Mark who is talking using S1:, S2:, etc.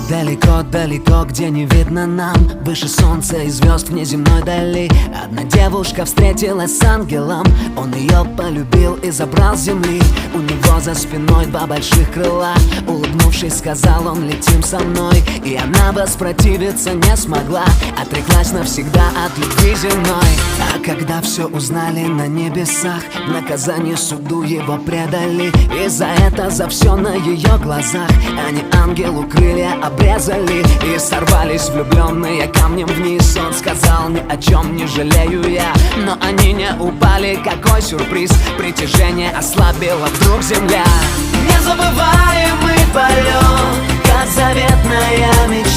S1: Далеко-далеко, где не видно нам, выше солнца и звезд вне земной дали, одна девушка встретилась с ангелом. Он ее полюбил и забрал с земли. У него за спиной два больших крыла. Улыбнувшись, сказал он: летим со мной. И она воспротивиться не смогла, отреклась навсегда от любви земной. А когда все узнали на небесах, в наказание суду его предали. И за это, за все на ее глазах они ангелу крылья обрезали. И сорвались влюбленные камнем вниз. Он сказал: ни о чем не жалею я. Но они не упали, какой сюрприз. Притяжение ослабило вдруг земля. Незабываемый полет, как заветная мечта.